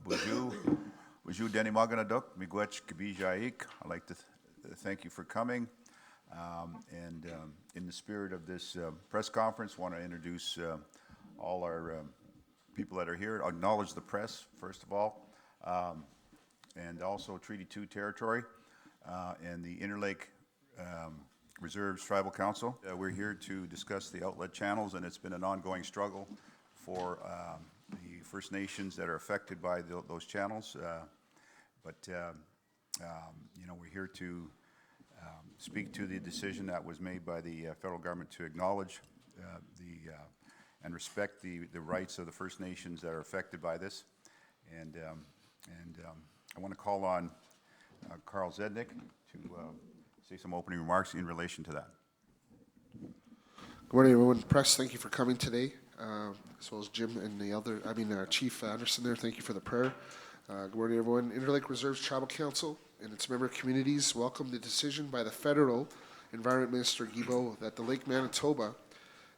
Bonjour, Denny Maganaduk, Miigwech Kabijaik. I'd like to thank you for coming. In the spirit of this press conference, want to introduce all our people that are here. Acknowledge the press, first of all, and also Treaty 2 territory and the Interlake Reserves Tribal Council. We're here to discuss the outlet channels, and it's been an ongoing struggle for the First Nations that are affected by those channels. We're here to speak to the decision that was made by the federal government to acknowledge and respect the rights of the First Nations that are affected by this. And I want to call on Carl Zednik to say some opening remarks in relation to that. Good morning, everyone. Press, thank you for coming today, as well as Jim and Chief Anderson there. Thank you for the prayer. Good morning, everyone. Interlake Reserves Tribal Council and its member communities welcome the decision by the federal Environment Minister Guilbeault that the Lake Manitoba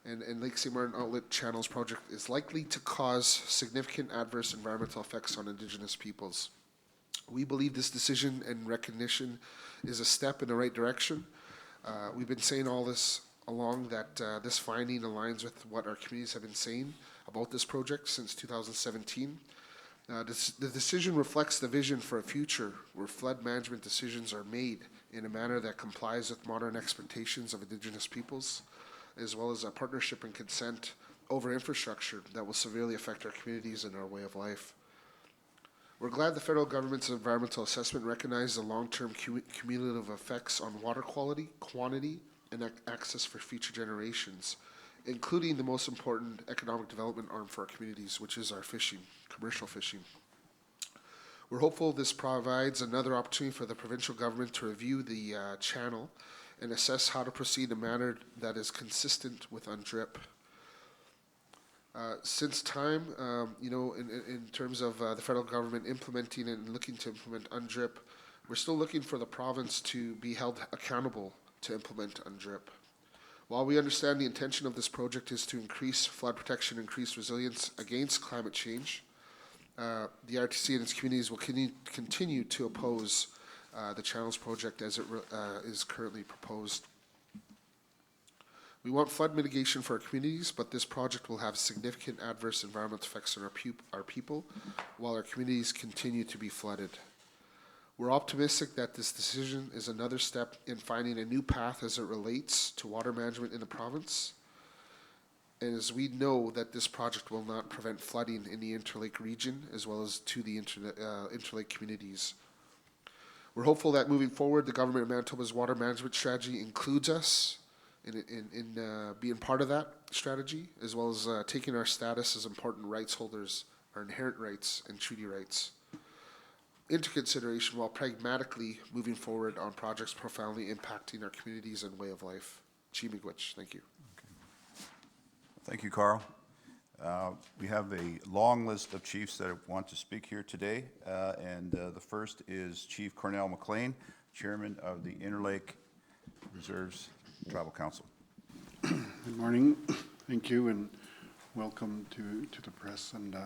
and Lake St. Martin Outlet Channels project is likely to cause significant adverse environmental effects on Indigenous peoples. We believe this decision and recognition is a step in the right direction. We've been saying all this along that this finding aligns with what our communities have been saying about this project since 2017. The decision reflects the vision for a future where flood management decisions are made in a manner that complies with modern expectations of Indigenous peoples, as well as a partnership and consent over infrastructure that will severely affect our communities and our way of life. We're glad the federal government's environmental assessment recognized the long-term cumulative effects on water quality, quantity, and access for future generations, including the most important economic development arm for our communities, which is our fishing, commercial fishing. We're hopeful this provides another opportunity for the provincial government to review the channel and assess how to proceed in a manner that is consistent with UNDRIP. Since time, in terms of the federal government implementing and looking to implement UNDRIP, we're still looking for the province to be held accountable to implement UNDRIP. While we understand the intention of this project is to increase flood protection, increase resilience against climate change, the IRTC and its communities will continue to oppose the Channels project as it is currently proposed. We want flood mitigation for our communities, but this project will have significant adverse environmental effects on our people while our communities continue to be flooded. We're optimistic that this decision is another step in finding a new path as it relates to water management in the province, and as we know that this project will not prevent flooding in the Interlake region as well as to the Interlake communities. We're hopeful that moving forward, the government of Manitoba's water management strategy includes us in being part of that strategy, as well as taking our status as important rights holders, our inherent rights and treaty rights, into consideration while pragmatically moving forward on projects profoundly impacting our communities and way of life. Miigwech, thank you. Okay. Thank you, Carl. We have a long list of chiefs that want to speak here today, and the first is Chief Cornell McLean, Chairman of the Interlake Reserves Tribal Council. Good morning. Thank you, and welcome to the press, and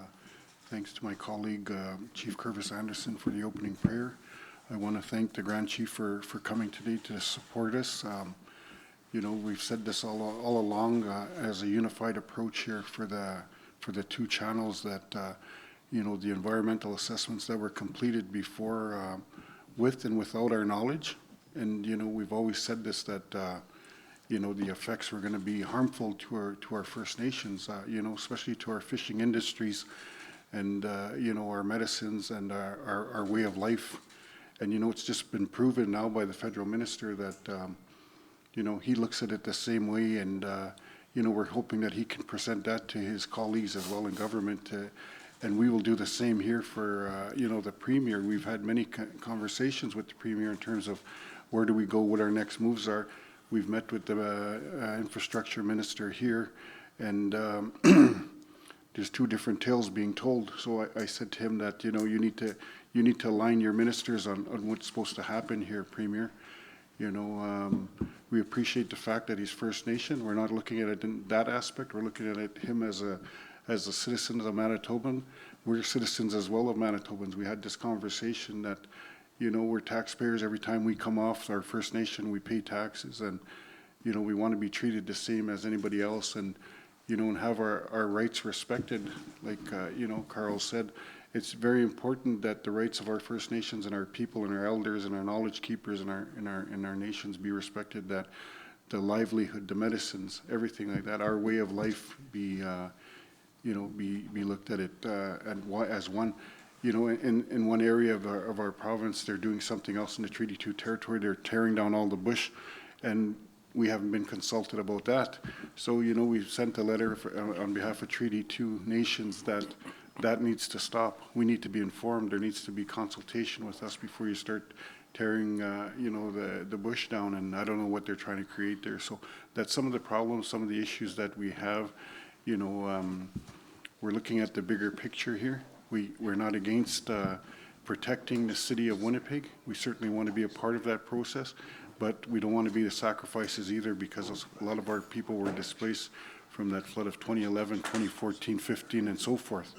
thanks to my colleague, Chief Curvis Anderson, for the opening prayer. I want to thank the Grand Chief for coming today to support us. We've said this all along as a unified approach here for the two channels that, the environmental assessments that were completed before, with and without our knowledge. And, we've always said this, that, the effects were going to be harmful to our First Nations, especially to our fishing industries and, our medicines and our way of life. And, it's just been proven now by the federal minister that, he looks at it the same way, and, we're hoping that he can present that to his colleagues as well in government, and we will do the same here for, the Premier. We've had many conversations with the Premier in terms of where do we go, what our next moves are. We've met with the infrastructure minister here, and there's two different tales being told. So I said to him that, you need to align your ministers on what's supposed to happen here, Premier. We appreciate the fact that he's First Nation. We're not looking at it in that aspect. We're looking at him as a citizen of Manitoban. we're citizens as well of Manitobans. We had this conversation that, you know, we're taxpayers. Every time we come off our First Nation, we pay taxes, and, you know, we want to be treated the same as anybody else, and, you know, and have our rights respected. Like, you know, Carl said, it's very important that the rights of our First Nations and our people and our elders and our knowledge keepers and our nations be respected, that the livelihood, the medicines, everything like that, our way of life be, you know, be looked at it as one. You know, in one area of our province, they're doing something else in the Treaty 2 territory. They're tearing down all the bush, and we haven't been consulted about that. So, you know, we've sent a letter on behalf of Treaty 2 nations that needs to stop. We need to be informed. There needs to be consultation with us before you start tearing, you know, the bush down, and I don't know what they're trying to create there. So that's some of the problems, some of the issues that we have. You know, we're looking at the bigger picture here. We're not against protecting the city of Winnipeg. We certainly want to be a part of that process, but we don't want to be the sacrifices either, because a lot of our people were displaced from that flood of 2011, 2014, 15, and so forth.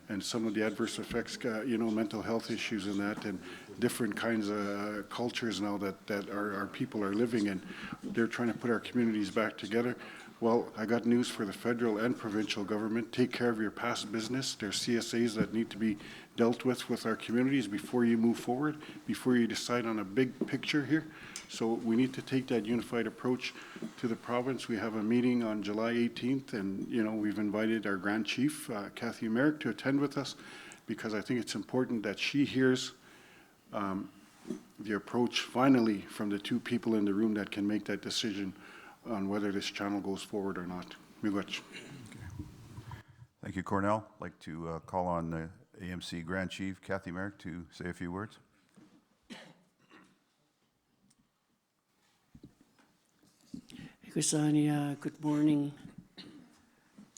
And some of the adverse effects, you know, mental health issues and that, and different kinds of cultures now that our people are living in. They're trying to put our communities back together. Well, I got news for the federal and provincial government. Take care of your past business. There's CSAs that need to be dealt with our communities before you move forward, before you decide on a big picture here. So we need to take that unified approach to the province. We have a meeting on July 18th, and, you know, we've invited our Grand Chief, Kathy Merrick, to attend with us, because I think it's important that she hears the approach finally from the two people in the room that can make that decision on whether this channel goes forward or not. Miigwech. Thank you, Cornell. I'd like to call on the AMC Grand Chief, Kathy Merrick, to say a few words. Kusania, good morning.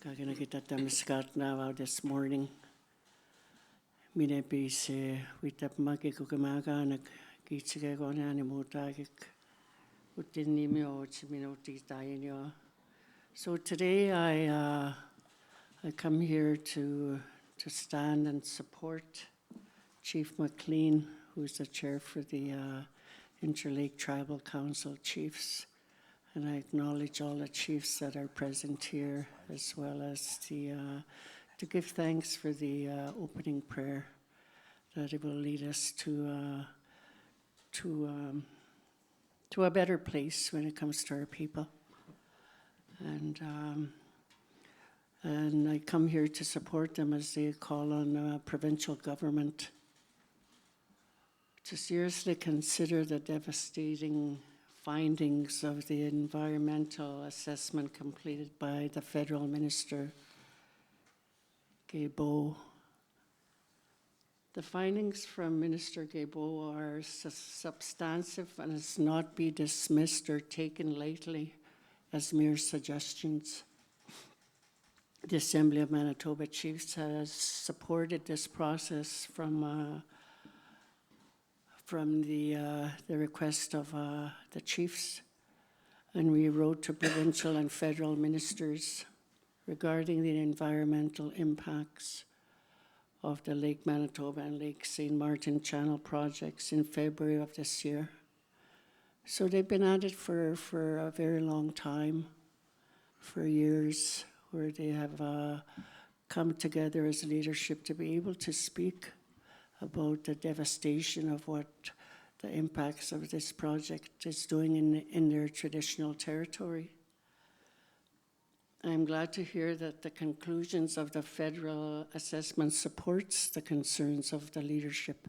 Kagana kita tamiskat na this morning. Minepis witap maki kukamaka nag kitsike ko na ni mutagik utini mi o chiminoti tayo. So today I come here to stand and support Chief McLean, who's the chair for the Interlake Tribal Council chiefs. And I acknowledge all the chiefs that are present here, as well as to give thanks for the opening prayer, that it will lead us to a better place when it comes to our people. And I come here to support them as they call on provincial government to seriously consider the devastating findings of the environmental assessment completed by the federal Minister Guilbeault. The findings from Minister Guilbeault are substantive and must not be dismissed or taken lightly as mere suggestions. The Assembly of Manitoba Chiefs has supported this process from the request of the chiefs, and we wrote to provincial and federal ministers regarding the environmental impacts of the Lake Manitoba and Lake St. Martin Channel projects in February of this year. So they've been at it for a very long time, for years, where they have come together as leadership to be able to speak about the devastation of what the impacts of this project is doing in their traditional territory. I'm glad to hear that the conclusions of the federal assessment supports the concerns of the leadership.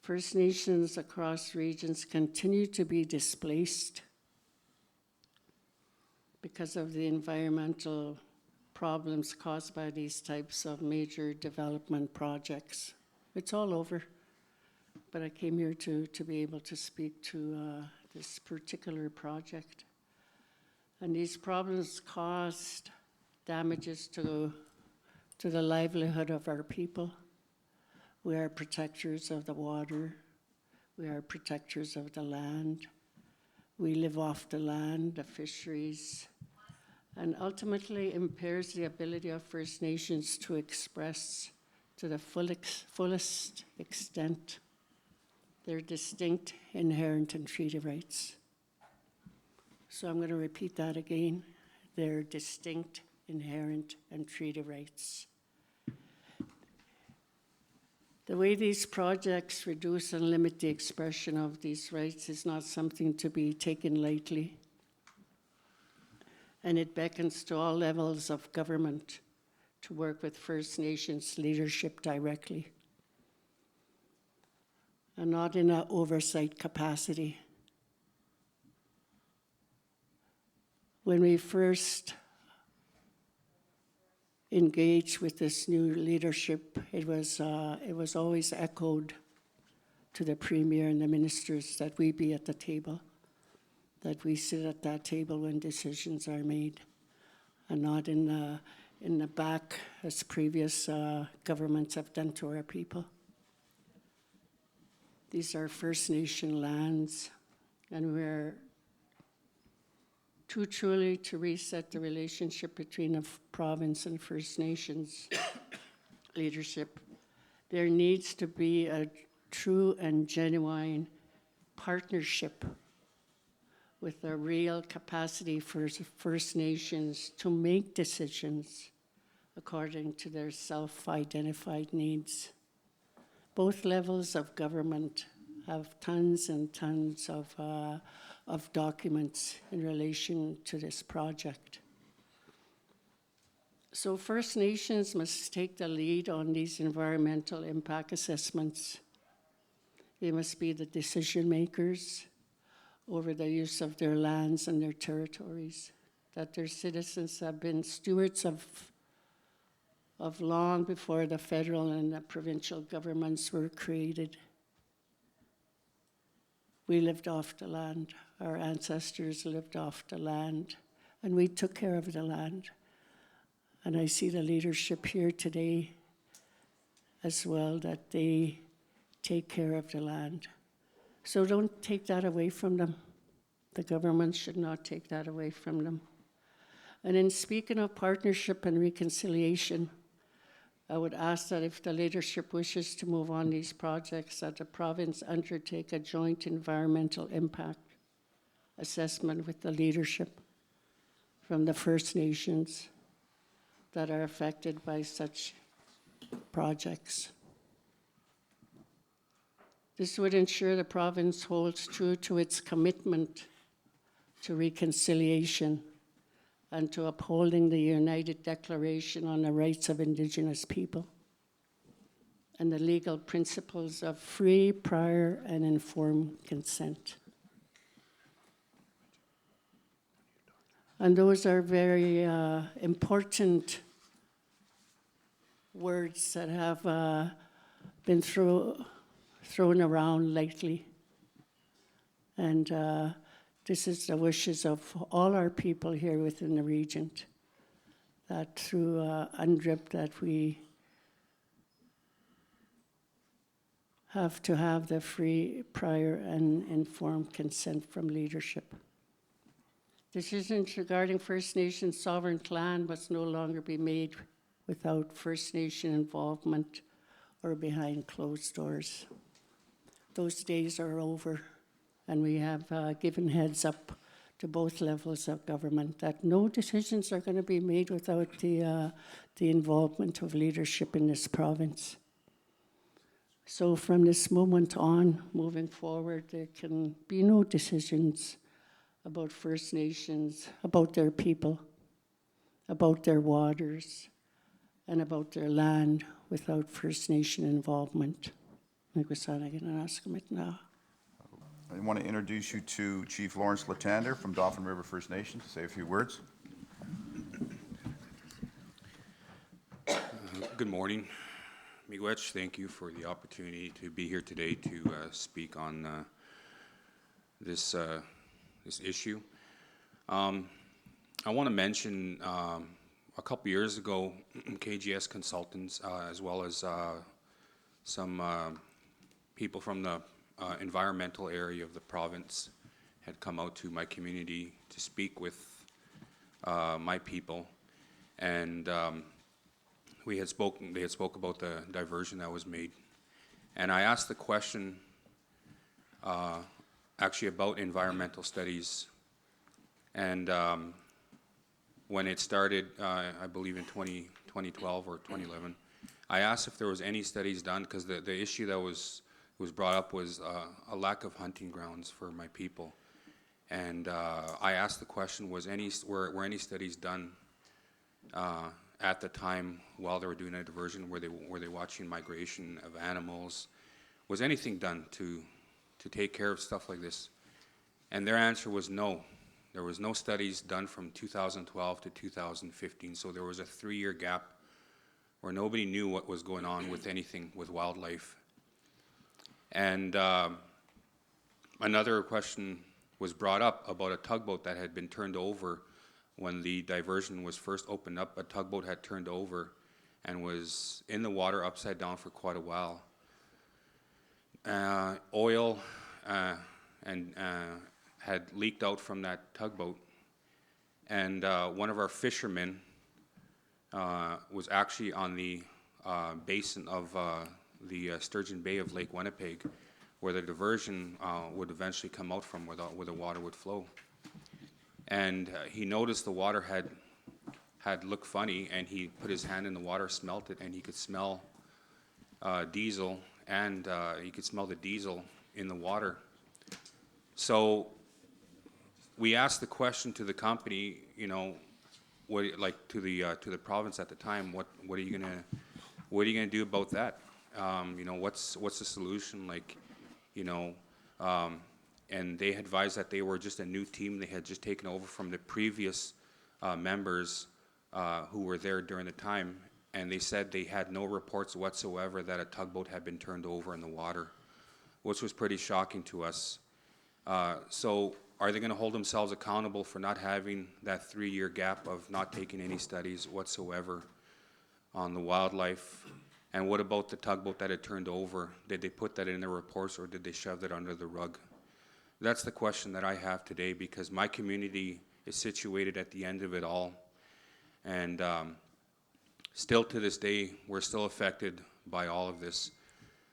First Nations across regions continue to be displaced because of the environmental problems caused by these types of major development projects. It's all over, but I came here to be able to speak to this particular project. And these problems caused damages to the livelihood of our people. We are protectors of the water. We are protectors of the land. We live off the land, the fisheries, and ultimately impairs the ability of First Nations to express to the fullest extent their distinct, inherent, and treaty rights. So I'm going to repeat that again. Their distinct, inherent, and treaty rights. The way these projects reduce and limit the expression of these rights is not something to be taken lightly. And it beckons to all levels of government to work with First Nations leadership directly, and not in an oversight capacity. When we first engaged with this new leadership, it was always echoed to the Premier and the ministers that we be at the table, that we sit at that table when decisions are made, and not in the back as previous governments have done to our people. These are First Nation lands, and we're too truly to reset the relationship between the province and First Nations leadership. There needs to be a true and genuine partnership with a real capacity for First Nations to make decisions according to their self-identified needs. Both levels of government have tons and tons of documents in relation to this project. So First Nations must take the lead on these environmental impact assessments. They must be the decision makers over the use of their lands and their territories, that their citizens have been stewards of long before the federal and the provincial governments were created. We lived off the land. Our ancestors lived off the land, and we took care of the land. And I see the leadership here today as well, that they take care of the land. So don't take that away from them. The government should not take that away from them. And in speaking of partnership and reconciliation, I would ask that if the leadership wishes to move on these projects, that the province undertake a joint environmental impact assessment with the leadership from the First Nations that are affected by such projects. This would ensure the province holds true to its commitment to reconciliation and to upholding the United Declaration on the Rights of Indigenous People and the legal principles of free, prior, and informed consent. And those are very important words that have been thrown around lately. And this is the wishes of all our people here within the region, that through UNDRIP that we have to have the free, prior, and informed consent from leadership. Decisions regarding First Nation sovereign land must no longer be made without First Nation involvement or behind closed doors. Those days are over. And we have given heads up to both levels of government that no decisions are going to be made without the involvement of leadership in this province. So from this moment on, moving forward, there can be no decisions about First Nations, about their people, about their waters, and about their land without First Nation involvement. I want to introduce you to Chief Lawrence Latander from Dauphin River First Nation to say a few words. Good morning. Miigwech, thank you for the opportunity to be here today to speak on this issue. I want to mention a couple years ago, KGS consultants, as well as some people from the environmental area of the province had come out to my community to speak with my people, and they had spoke about the diversion that was made, and I asked the question actually about environmental studies, and when it started, I believe in 2012 or 2011, I asked if there was any studies done, because the issue that was brought up was a lack of hunting grounds for my people. And I asked the question, were any studies done at the time while they were doing a diversion? Were they watching migration of animals? Was anything done to take care of stuff like this? And their answer was no. There was no studies done from 2012 to 2015, so there was a 3-year gap where nobody knew what was going on with anything with wildlife. And another question was brought up about a tugboat that had been turned over when the diversion was first opened up. A tugboat had turned over and was in the water upside down for quite a while. Oil had leaked out from that tugboat, and one of our fishermen was actually on the basin of the Sturgeon Bay of Lake Winnipeg, where the diversion would eventually come out from, where the water would flow. And he noticed the water had looked funny, and he put his hand in the water, smelt it, and he could smell diesel, and he could smell the diesel in the water. So we asked the question to the company, you know, to the province at the time, what are you gonna do about that? You know, what's the solution? Like, you know, and they advised that they were just a new team. They had just taken over from the previous members who were there during the time, and they said they had no reports whatsoever that a tugboat had been turned over in the water, which was pretty shocking to us. So are they going to hold themselves accountable for not having that 3-year gap of not taking any studies whatsoever on the wildlife? And what about the tugboat that had turned over? Did they put that in their reports, or did they shove that under the rug? That's the question that I have today, because my community is situated at the end of it all. And still to this day, we're still affected by all of this.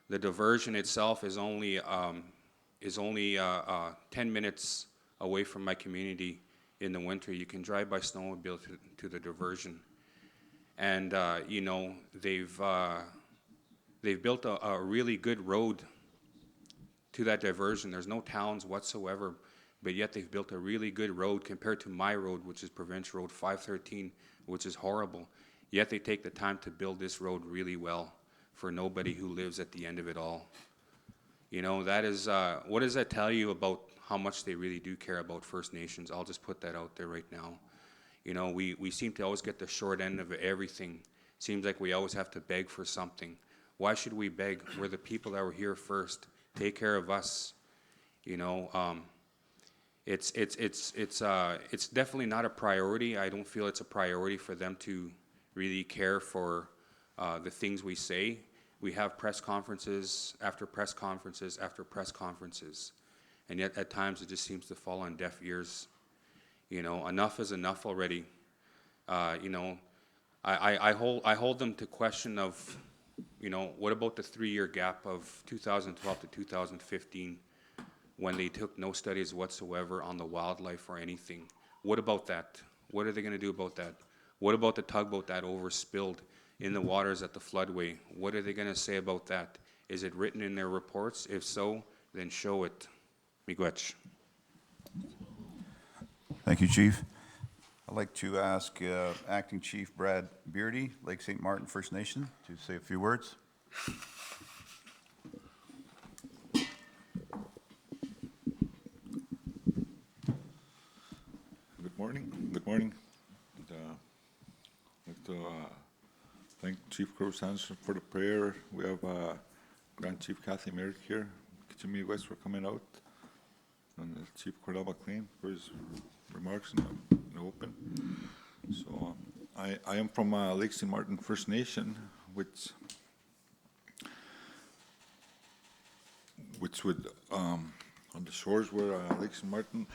The diversion itself is only 10 minutes away from my community in the winter. You can drive by snowmobile to the diversion. And you know, they've built a really good road to that diversion. There's no towns whatsoever, but yet they've built a really good road compared to my road, which is Provincial Road 513, which is horrible. Yet they take the time to build this road really well for nobody who lives at the end of it all. You know, that is, what does that tell you about how much they really do care about First Nations? I'll just put that out there right now. You know, we seem to always get the short end of everything. Seems like we always have to beg for something. Why should we beg? We're the people that were here first. Take care of us. You know, it's definitely not a priority. I don't feel it's a priority for them to really care for the things we say. We have press conferences after press conferences after press conferences, and yet at times it just seems to fall on deaf ears. You know, enough is enough already. You know, I hold them to question of, you know, what about the 3-year gap of 2012 to 2015 when they took no studies whatsoever on the wildlife or anything? What about that? What are they going to do about that? What about the tugboat that overspilled in the waters at the floodway? What are they going to say about that? Is it written in their reports? If so, then show it. Miigwech. Thank you, Chief. I'd like to ask Acting Chief Brad Beardy, Lake St. Martin First Nation, to say a few words. Good morning. Good morning. And, I'd like to thank Chief Curtis Anderson for the prayer. We have Grand Chief Kathy Merritt here, Kichimi West, for coming out, and Chief Cornell McLean for his remarks in the open. So I am from Lake St. Martin First Nation, which would on the shores where Lake St. Martin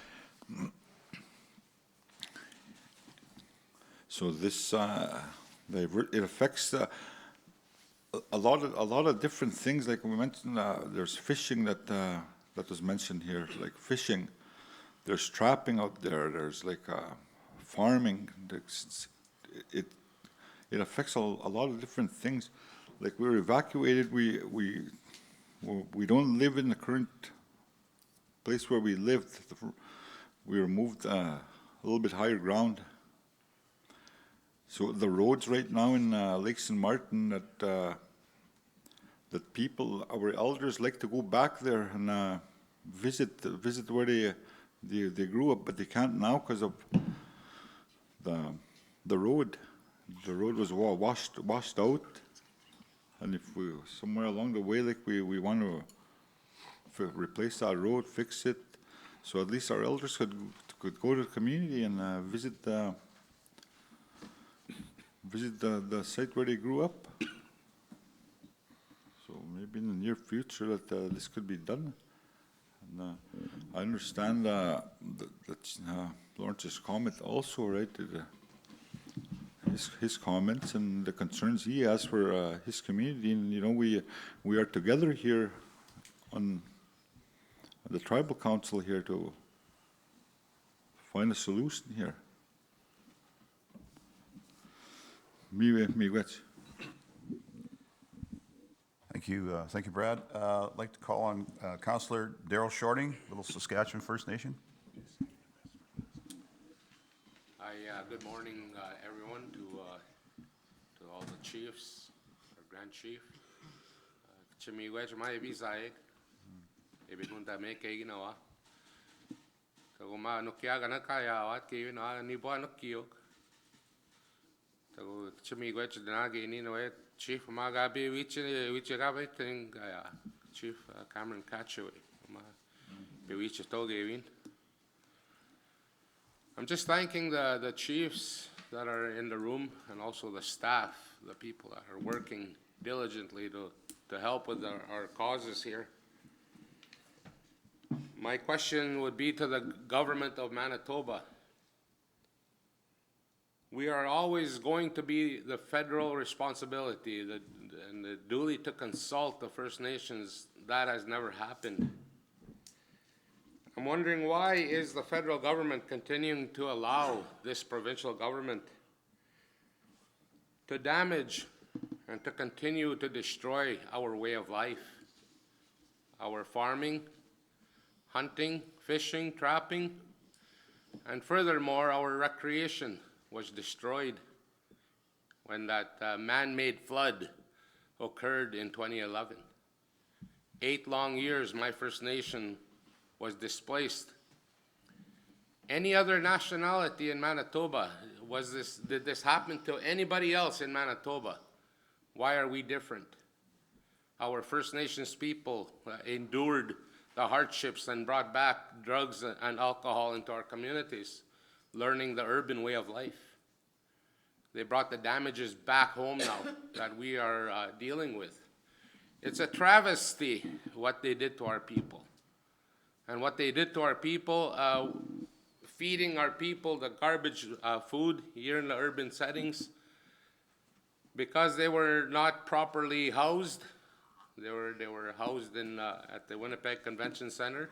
So this, it affects a lot of different things. Like we mentioned, there's fishing that was mentioned here, like fishing. There's trapping out there. There's like farming. It affects a lot of different things. Like we were evacuated. We don't live in the current place where we lived. We were moved a little bit higher ground. So the roads right now in Lake St. Martin that people, our elders, like to go back there and visit where they grew up, but they can't now because of the road. The road was washed out, and if we somewhere along the way, like we want to replace that road, fix it, so at least our elders could go to the community and visit the site where they grew up. So maybe in the near future that this could be done. And I understand that Lawrence's comment also, right? His comments and the concerns he has for his community, and you know we are together here on the tribal council here to find a solution here. Miigwech. Thank you, Brad. I'd like to call on Councillor Daryl Shorting, Little Saskatchewan First Nation. Hi, good morning, everyone, to all the chiefs, our Grand Chief. Chimiigwech mai bisaik. Ibinunta me kay ginawa. Kaguma nukiaga na kaya wat kayo na ni buwan nukiyok. Tago chimiigwech dinagi ni no Chief magabi wichi gabi ting Chief Cameron Catchaway. Biwichi togewin. I'm just thanking the chiefs that are in the room and also the staff, the people that are working diligently to help with our causes here. My question would be to the government of Manitoba. We are always going to be the federal responsibility and the duty to consult the First Nations. That has never happened. I'm wondering, why is the federal government continuing to allow this provincial government to damage and to continue to destroy our way of life, our farming, hunting, fishing, trapping, and furthermore, our recreation was destroyed when that man-made flood occurred in 2011. 8 long years my First Nation was displaced. Any other nationality in Manitoba, did this happen to anybody else in Manitoba? Why are we different? Our First Nations people endured the hardships and brought back drugs and alcohol into our communities, learning the urban way of life. They brought the damages back home now that we are dealing with. It's a travesty what they did to our people. And what they did to our people, feeding our people the garbage food here in the urban settings, because they were not properly housed. They were housed in at the Winnipeg Convention Center.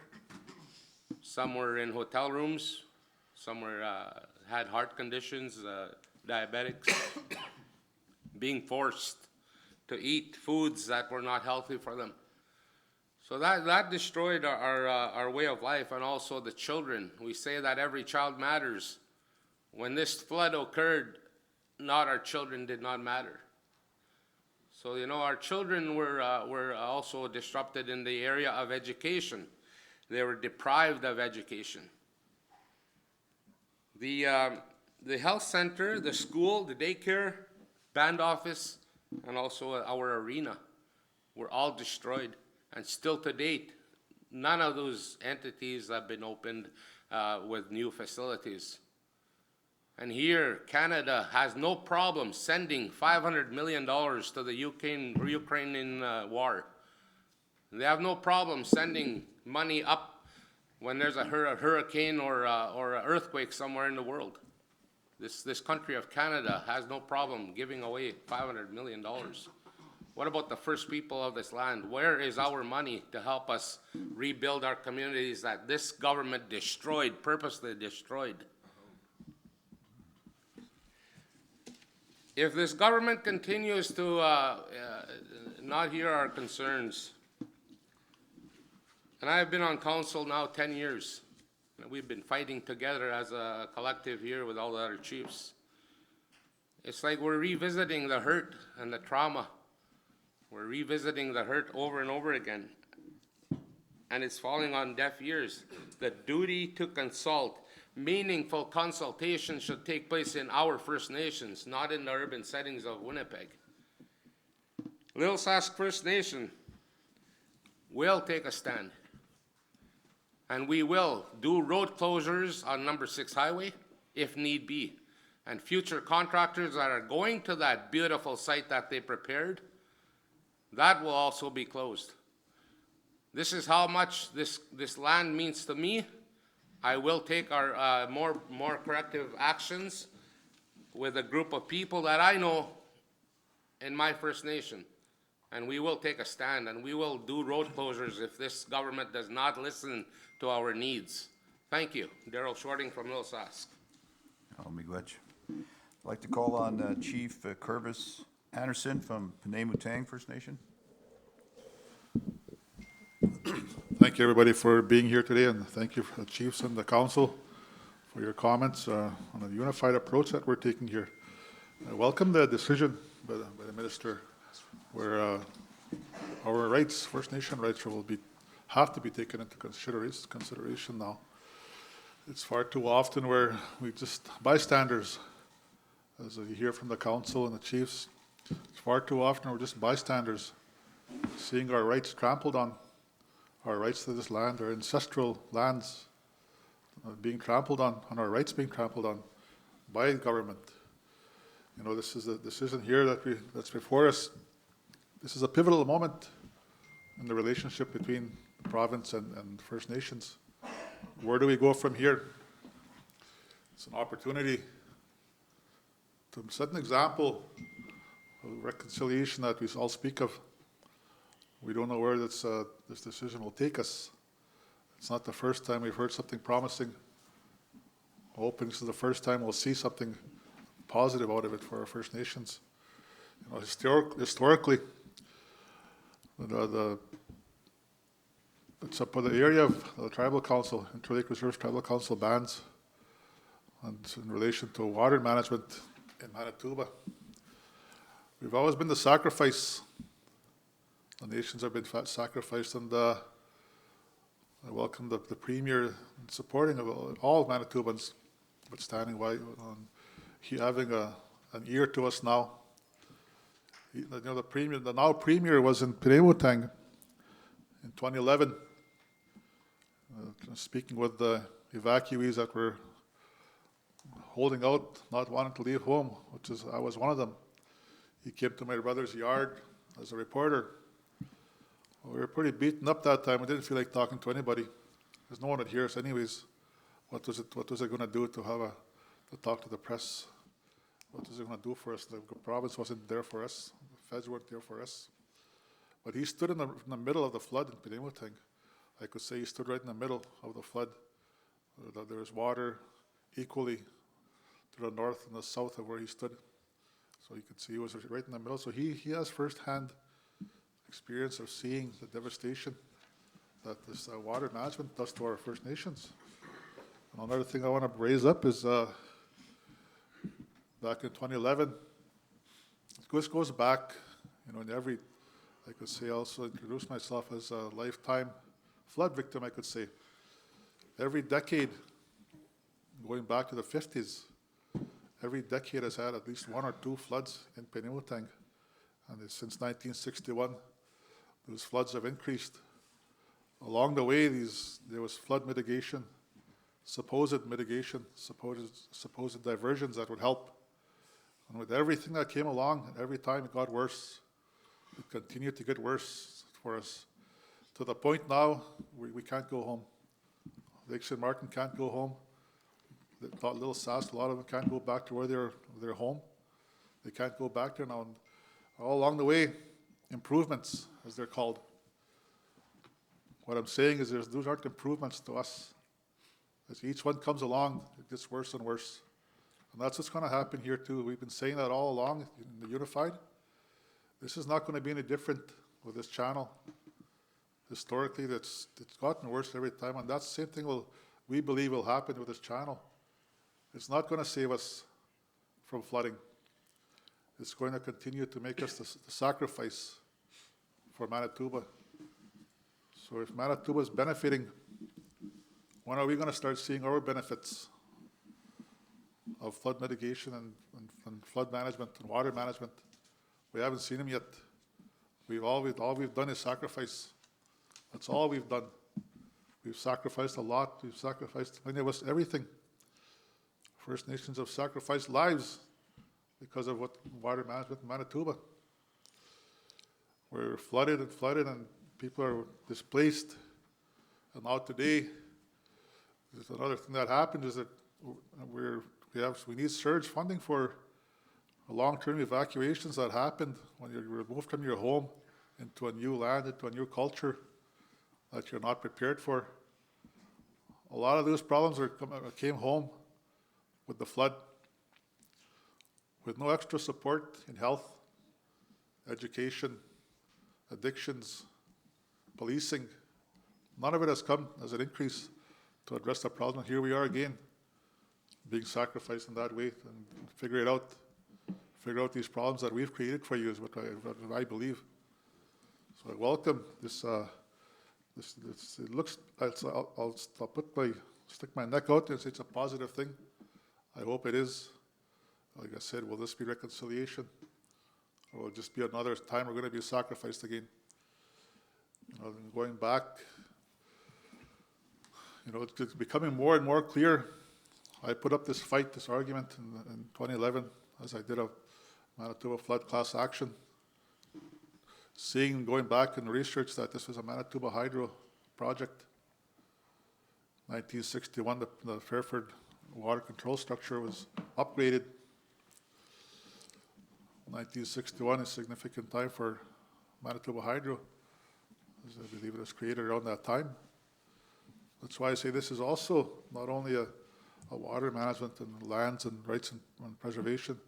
Some were in hotel rooms. Some were had heart conditions, diabetics, being forced to eat foods that were not healthy for them. So that destroyed our way of life, and also the children. We say that every child matters. When this flood occurred, not our children did not matter. So, you know, our children were also disrupted in the area of education. They were deprived of education. The health center, the school, the daycare, band office, and also our arena were all destroyed. And still to date, none of those entities have been opened with new facilities. And here, Canada has no problem sending $500 million to the Ukrainian war. They have no problem sending money up when there's a hurricane or an earthquake somewhere in the world. This country of Canada has no problem giving away $500 million. What about the first people of this land? Where is our money to help us rebuild our communities that this government destroyed, purposely destroyed? If this government continues to not hear our concerns, and I've been on council now 10 years, and we've been fighting together as a collective here with all the other chiefs. It's like we're revisiting the hurt and the trauma. We're revisiting the hurt over and over again. And it's falling on deaf ears. The duty to consult, meaningful consultation should take place in our First Nations, not in the urban settings of Winnipeg. Little Sask First Nation will take a stand. And we will do road closures on number 6 highway if need be. And future contractors that are going to that beautiful site that they prepared, that will also be closed. This is how much this land means to me. I will take our more corrective actions with a group of people that I know in my First Nation. And we will take a stand, and we will do road closures if this government does not listen to our needs. Thank you. Daryl Shorting from Little Sask. Miigwech. I'd like to call on Chief Curvis Anderson from Penamutang First Nation. Thank you, everybody, for being here today, and thank you for the chiefs and the council for your comments on a unified approach that we're taking here. I welcome the decision by the minister where our rights, First Nation rights, have to be taken into consideration now. It's far too often where we just bystanders, as you hear from the council and the chiefs. It's far too often we're just bystanders, seeing our rights trampled on, our rights to this land, our ancestral lands being trampled on our rights being trampled on by the government. You know, this is the decision here that's before us. This is a pivotal moment in the relationship between the province and First Nations. Where do we go from here? It's an opportunity to set an example of reconciliation that we all speak of. We don't know where this decision will take us. It's not the first time we've heard something promising. I'm hoping this is the first time we'll see something positive out of it for our First Nations. You know, historically, it's up in the area of the Tribal Council, Interlake Reserves Tribal Council bans, and in relation to water management in Manitoba. We've always been the sacrifice. The nations have been sacrificed, and I welcome the Premier in supporting of all Manitobans, but standing by on having an ear to us now. You know, the now Premier was in Penamutang in 2011, speaking with the evacuees that were holding out, not wanting to leave home, I was one of them. He came to my brother's yard as a reporter. We were pretty beaten up that time. We didn't feel like talking to anybody, because no one would hear us anyways. What was it going to do to talk to the press? What was it going to do for us? The province wasn't there for us. The feds weren't there for us. But he stood in the middle of the flood in Penamutang. I could say he stood right in the middle of the flood. There was water equally to the north and the south of where he stood. So you could see he was right in the middle. So he has firsthand experience of seeing the devastation that this water management does to our First Nations. And another thing I want to raise up is back in 2011, this goes back, you know, in every, I could say, also introduce myself as a lifetime flood victim, I could say. Every decade, going back to the 50s, every decade has had at least 1 or 2 floods in Penamutang. And since 1961, those floods have increased. Along the way, there was flood mitigation, supposed diversions that would help. And with everything that came along, every time it got worse. It continued to get worse for us, to the point now we can't go home. Lakes and Martin can't go home. Little Sask, a lot of them can't go back to where their home. They can't go back there now. And all along the way, improvements, as they're called. What I'm saying is those aren't improvements to us. As each one comes along, it gets worse and worse. And that's what's going to happen here too. We've been saying that all along in the Unified. This is not going to be any different with this channel. Historically, it's gotten worse every time, and that's the same thing we believe will happen with this channel. It's not going to save us from flooding. It's going to continue to make us the sacrifice for Manitoba. So if Manitoba is benefiting, when are we going to start seeing our benefits of flood mitigation and flood management and water management? We haven't seen them yet. All we've done is sacrifice. That's all we've done. We've sacrificed a lot. We've sacrificed, many of us, everything. First Nations have sacrificed lives because of what water management in Manitoba. We're flooded and people are displaced. And now today, there's another thing that happened is that we need surge funding for long-term evacuations that happened when you're removed from your home into a new land, into a new culture that you're not prepared for. A lot of those problems came home with the flood, with no extra support in health, education, addictions, policing. None of it has come as an increase to address the problem. And here we are again, being sacrificed in that way, and figure out these problems that we've created for you is what I believe. So I welcome this. It looks. I'll stick my neck out and say it's a positive thing. I hope it is. Like I said, will this be reconciliation, or will it just be another time we're going to be sacrificed again? Going back, it's becoming more and more clear. I put up this argument in 2011, as I did a Manitoba flood class action, going back in research that this was a Manitoba hydro project. 1961, the Fairford water control structure was upgraded. 1961 is a significant time for Manitoba hydro, as I believe it was created around that time. That's why I say this is also not only a water management and lands and rights and preservation.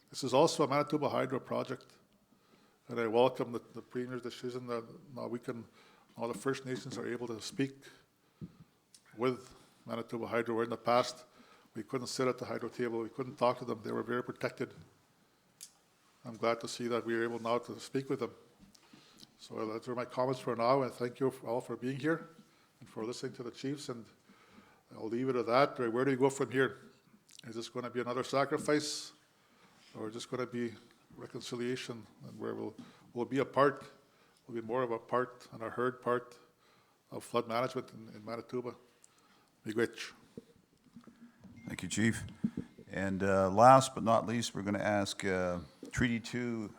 This is also a Manitoba hydro project. And I welcome the Premier's decision that now all the First Nations are able to speak with Manitoba Hydro, where in the past we couldn't sit at the hydro table, we couldn't talk to them, they were very protected. I'm glad to see that we are able now to speak with them. So those are my comments for now, and thank you all for being here and for listening to the chiefs, and I'll leave it at that. Where do we go from here? Is this going to be another sacrifice, or just going to be reconciliation, and where we'll be a part, we'll be more of a part and a heard part of flood management in Manitoba. Miigwech. Thank you, Chief. And last but not least, we're going to ask Treaty 2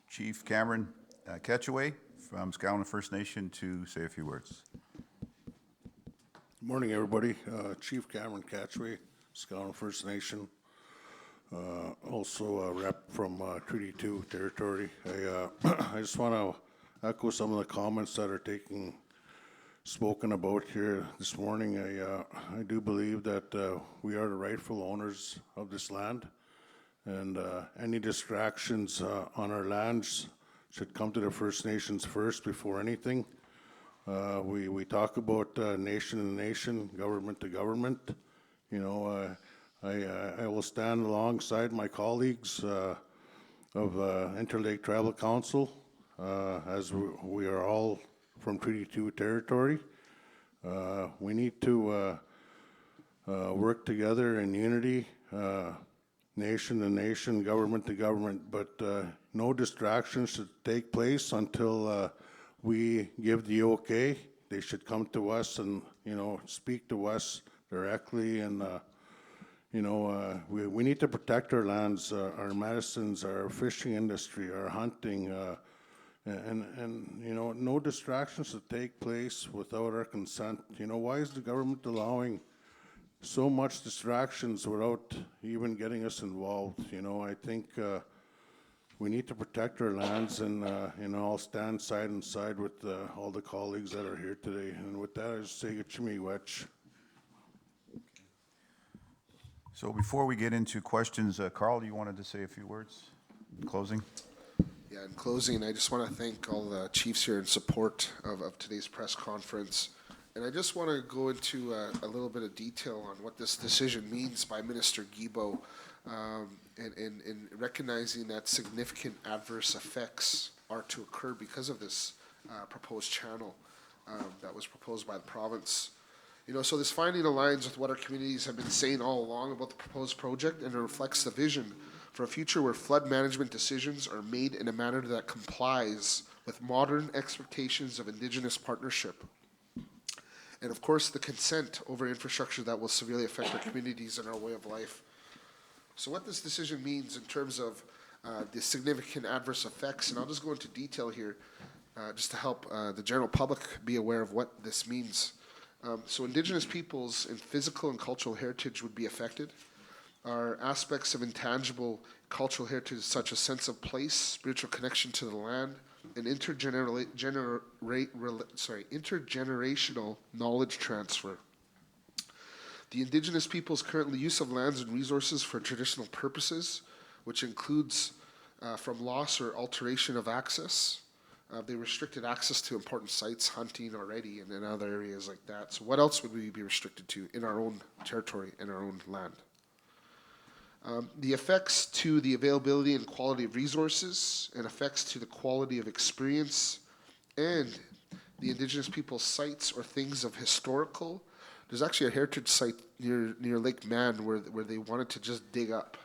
Chief Cameron Ketchaway from Skowhegan First Nation to say a few words. Good morning, everybody. Chief Cameron Catchway, Skowhegan First Nation. Also a rep from Treaty 2 territory. I just want to echo some of the comments that are spoken about here this morning. I do believe that we are the rightful owners of this land, and any distractions on our lands should come to the First Nations first before anything. We talk about nation to nation, government to government. I will stand alongside my colleagues of Interlake Tribal Council, as we are all from Treaty 2 territory. We need to work together in unity, nation to nation, government to government, but no distractions should take place until we give the okay. They should come to us and, speak to us directly, and we need to protect our lands, our medicines, our fishing industry, our hunting, and no distractions to take place without our consent. Why is the government allowing so much distractions without even getting us involved. You know, I think we need to protect our lands, and you know, I'll stand side and side with all the colleagues that are here today. And with that, I just say Chimiwech. So before we get into questions, Carl, you wanted to say a few words in closing? Yeah, in closing, I just want to thank all the chiefs here in support of today's press conference. And I just want to go into a little bit of detail on what this decision means by Minister Guilbeault, and recognizing that significant adverse effects are to occur because of this proposed channel that was proposed by the province. You know, so this finding aligns with what our communities have been saying all along about the proposed project, and it reflects the vision for a future where flood management decisions are made in a manner that complies with modern expectations of Indigenous partnership. And of course, the consent over infrastructure that will severely affect our communities and our way of life. So what this decision means in terms of the significant adverse effects, and I'll just go into detail here just to help the general public be aware of what this means. So Indigenous peoples and physical and cultural heritage would be affected. Our aspects of intangible cultural heritage, such as sense of place, spiritual connection to the land, and intergenerational knowledge transfer. The Indigenous peoples' current use of lands and resources for traditional purposes, which includes from loss or alteration of access. They restricted access to important sites, hunting already, and in other areas like that. So what else would we be restricted to in our own territory, in our own land? The effects to the availability and quality of resources, and effects to the quality of experience, and the Indigenous people's sites or things of historical. There's actually a heritage site near Lake Man where they wanted to just dig up.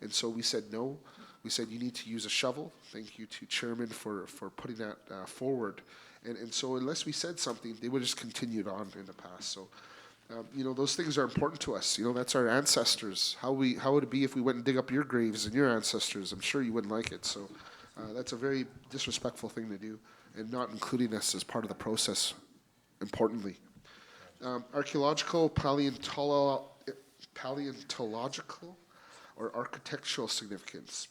And so we said no. We said you need to use a shovel. Thank you to Chairman for putting that forward. And so unless we said something, they would have just continued on in the past. So, you know, those things are important to us. You know, that's our ancestors. How would it be if we went and dig up your graves and your ancestors? I'm sure you wouldn't like it. So that's a very disrespectful thing to do, and not including us as part of the process, importantly. Archaeological, paleontological, or architectural significance,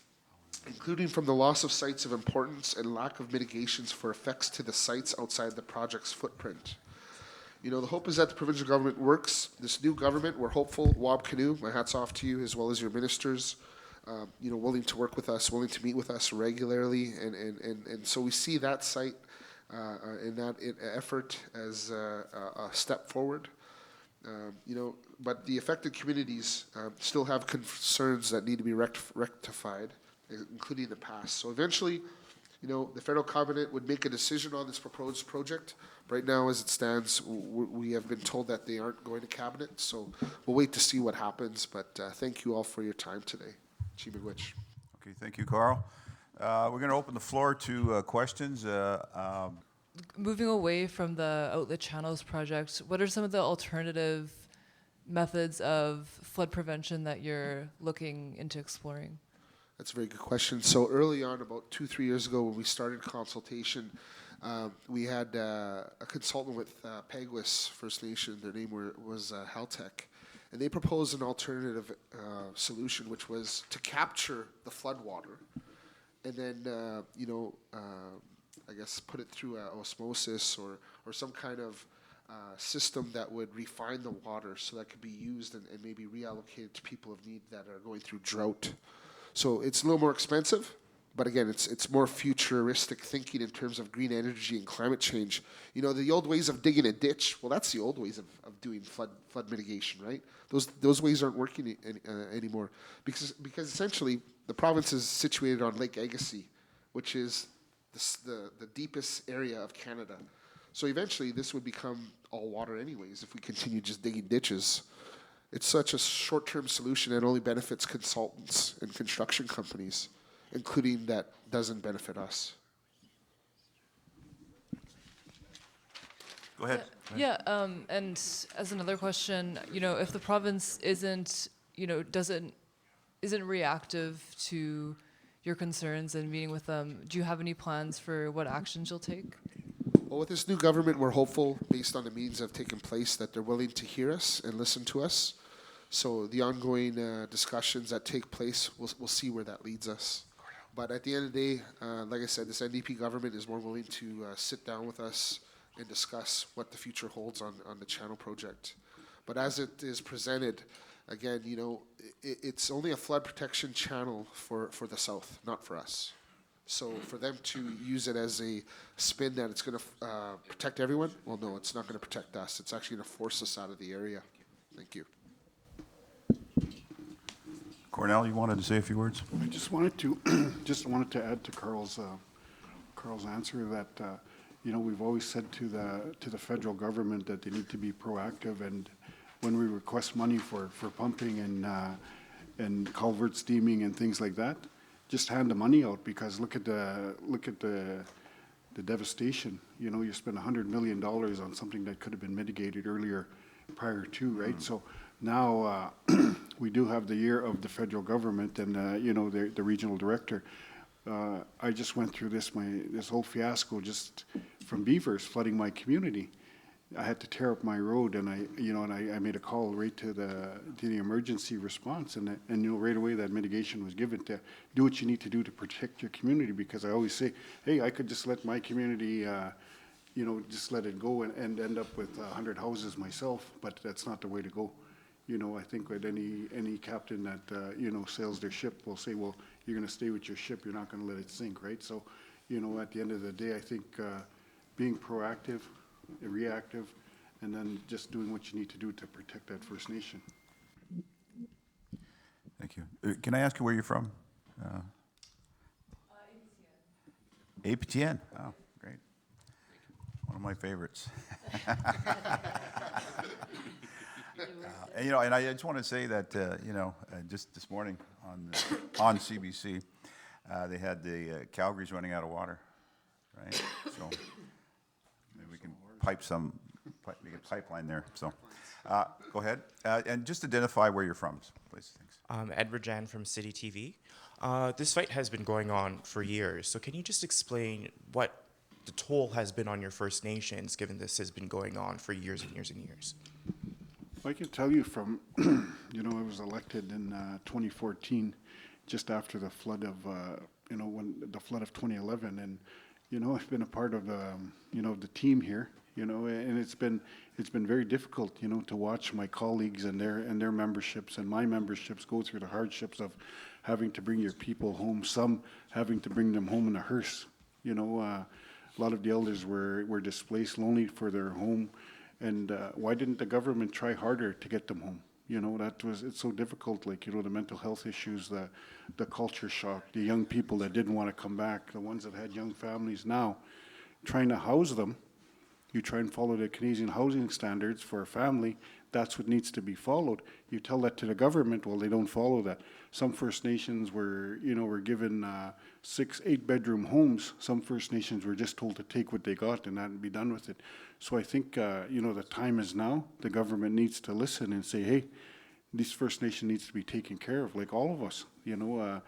including from the loss of sites of importance and lack of mitigations for effects to the sites outside the project's footprint. You know, the hope is that the provincial government works. This new government, we're hopeful. Wab Canoe, my hat's off to you, as well as your ministers, you know, willing to work with us, willing to meet with us regularly. And so we see that site and that effort as a step forward. You know, but the affected communities still have concerns that need to be rectified, including the past. So eventually, you know, the federal cabinet would make a decision on this proposed project. Right now, as it stands, we have been told that they aren't going to cabinet, so we'll wait to see what happens. But thank you all for your time today. Chimiwech. Okay, thank you, Carl. We're going to open the floor to questions. Moving away from the outlet channels project, what are some of the alternative methods of flood prevention that you're looking into exploring? That's a very good question. So early on, about 2-3 years ago, when we started consultation, we had a consultant with Peguis First Nation. Their name was Haltech, and they proposed an alternative solution, which was to capture the flood water, and then you know, I guess put it through osmosis or some kind of system that would refine the water so that could be used and maybe reallocated to people of need that are going through drought. So it's a little more expensive, but again, it's more futuristic thinking in terms of green energy and climate change. You know, the old ways of digging a ditch, well, that's the old ways of doing flood mitigation, right? Those ways aren't working anymore because essentially the province is situated on Lake Agassiz, which is the deepest area of Canada. So eventually this would become all water anyways if we continue just digging ditches. It's such a short-term solution that only benefits consultants and construction companies, including that doesn't benefit us. Go ahead. Yeah, and as another question, you know, if the province isn't, you know, isn't reactive to your concerns and meeting with them, do you have any plans for what actions you'll take? Well, with this new government, we're hopeful, based on the meetings that have taken place, that they're willing to hear us and listen to us. So the ongoing discussions that take place, we'll see where that leads us. But at the end of the day, like I said, this NDP government is more willing to sit down with us and discuss what the future holds on the channel project. But as it is presented, again, you know, it's only a flood protection channel for the south, not for us. So for them to use it as a spin that it's going to protect everyone, well, no, it's not going to protect us. It's actually going to force us out of the area. Thank you. Cornell, you wanted to say a few words? I just wanted to add to Carl's answer that you know, we've always said to the federal government that they need to be proactive, and when we request money for pumping and culvert steaming and things like that, just hand the money out, because look at the devastation. You know, you spend $100 million on something that could have been mitigated earlier prior to, right? So now we do have the year of the federal government and you know, the regional director. I just went through this whole fiasco just from beavers flooding my community. I had to tear up my road, and I made a call right to the emergency response, and you know, right away that mitigation was given to do what you need to do to protect your community, because I always say, hey, I could just let my community you know, just let it go and end up with 100 houses myself, but that's not the way to go. You know, I think with any captain that you know, sails their ship will say, well, you're going to stay with your ship, you're not going to let it sink, right? So, you know, at the end of the day, I think being proactive, reactive, and then just doing what you need to do to protect that First Nation. Thank you. Can I ask you where you're from? APTN. Oh, great. One of my favorites. And, you know, and I just want to say that, you know, just this morning on CBC, they had the Calgary's running out of water, right? So maybe we can make a pipeline there. So go ahead. And just identify where you're from, please. Thanks. Edward Jan from City TV. This fight has been going on for years, so can you just explain what the toll has been on your First Nations, given this has been going on for years and years and years? I can tell you from, you know, I was elected in 2014, just after the flood of, you know, when the flood of 2011, and, you know, I've been a part of, you know, the team here, you know, and it's been very difficult, you know, to watch my colleagues and their memberships and my memberships go through the hardships of having to bring your people home, some having to bring them home in a hearse. You know, a lot of the elders were displaced, lonely for their home. And why didn't the government try harder to get them home? You know, it's so difficult, like, you know, the mental health issues, the culture shock, the young people that didn't want to come back, the ones that had young families now, trying to house them. You try and follow the Canadian housing standards for a family, that's what needs to be followed. You tell that to the government, well, they don't follow that. Some First Nations were given 6, 8 bedroom homes. Some First Nations were just told to take what they got and not be done with it. So I think, you know, the time is now. The government needs to listen and say, hey, this First Nation needs to be taken care of, like all of us. You know,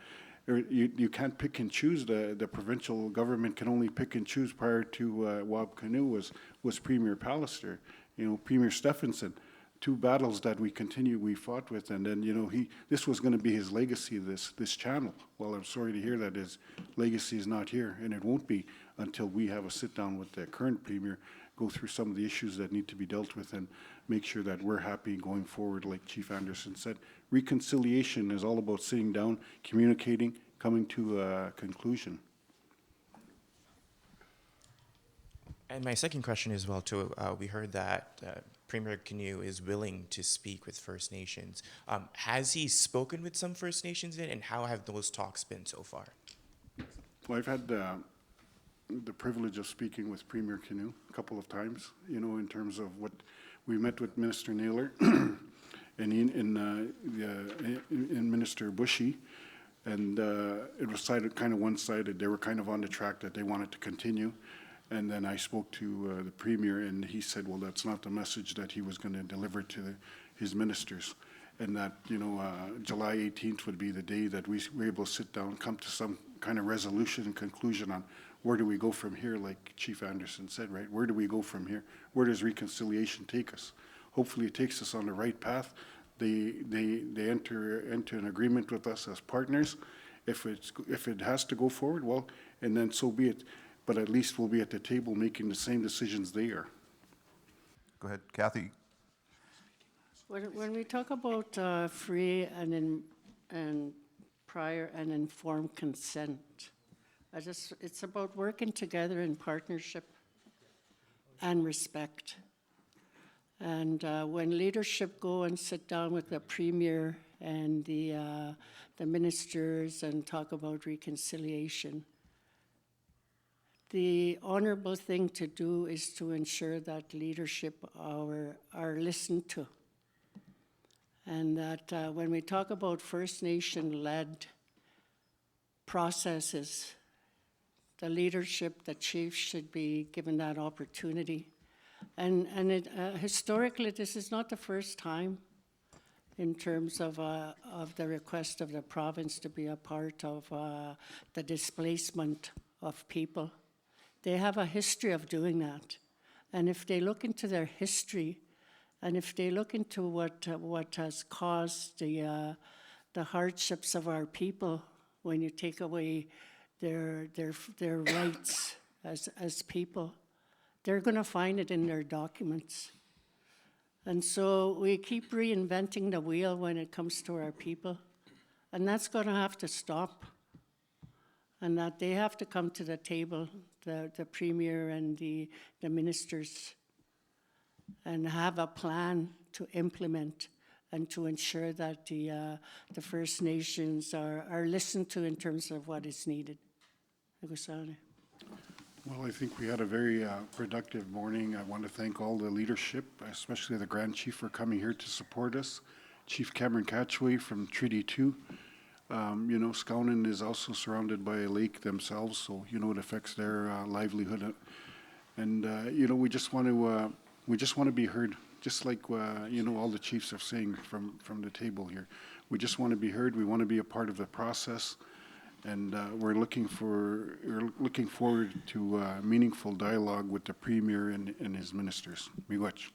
you can't pick and choose. The provincial government can only pick and choose. Prior to Wab Kinew was Premier Pallister, you know, Premier Stephenson. 2 battles that we fought with, and then, you know, this was going to be his legacy, this channel. Well, I'm sorry to hear that his legacy is not here, and it won't be until we have a sit down with the current Premier, go through some of the issues that need to be dealt with, and make sure that we're happy going forward. Like Chief Anderson said, reconciliation is all about sitting down, communicating, coming to a conclusion. And my second question as well, too, we heard that Premier Kinew is willing to speak with First Nations. Has he spoken with some First Nations yet, and how have those talks been so far? Well, I've had the privilege of speaking with Premier Kinew a couple of times, you know, in terms of what we met with Minister Naylor and in Minister Bushy, and it was kind of one-sided. They were kind of on the track that they wanted to continue. And then I spoke to the Premier, and he said, well, that's not the message that he was going to deliver to his ministers. And that, you know, July 18th would be the day that we were able to sit down, come to some kind of resolution and conclusion on where do we go from here, like Chief Anderson said, right? Where do we go from here? Where does reconciliation take us? Hopefully it takes us on the right path, they enter into an agreement with us as partners. If it has to go forward, well, and then so be it. But at least we'll be at the table making the same decisions they are. Go ahead, Kathy. When we talk about free and prior and informed consent, it's about working together in partnership and respect. And when leadership go and sit down with the premier and the ministers and talk about reconciliation, the honorable thing to do is to ensure that leadership are listened to. And that when we talk about First Nation-led processes, the leadership, the chiefs should be given that opportunity. And historically, this is not the first time in terms of the request of the province to be a part of the displacement of people. They have a history of doing that. And if they look into their history, and if they look into what has caused the hardships of our people when you take away their rights as people, they're going to find it in their documents. And so we keep reinventing the wheel when it comes to our people. And that's going to have to stop. And that they have to come to the table, the premier and the ministers, and have a plan to implement and to ensure that the First Nations are listened to in terms of what is needed. Well, I think we had a very productive morning. I want to thank all the leadership, especially the Grand Chief, for coming here to support us. Chief Cameron Catchway from Treaty 2. You know, Skownon is also surrounded by a lake themselves, so, you know, it affects their livelihood. And, you know, we just want to be heard, just like, you know, all the chiefs are saying from the table here. We just want to be heard. We want to be a part of the process. And we're looking forward to meaningful dialogue with the Premier and his ministers. Miigwech.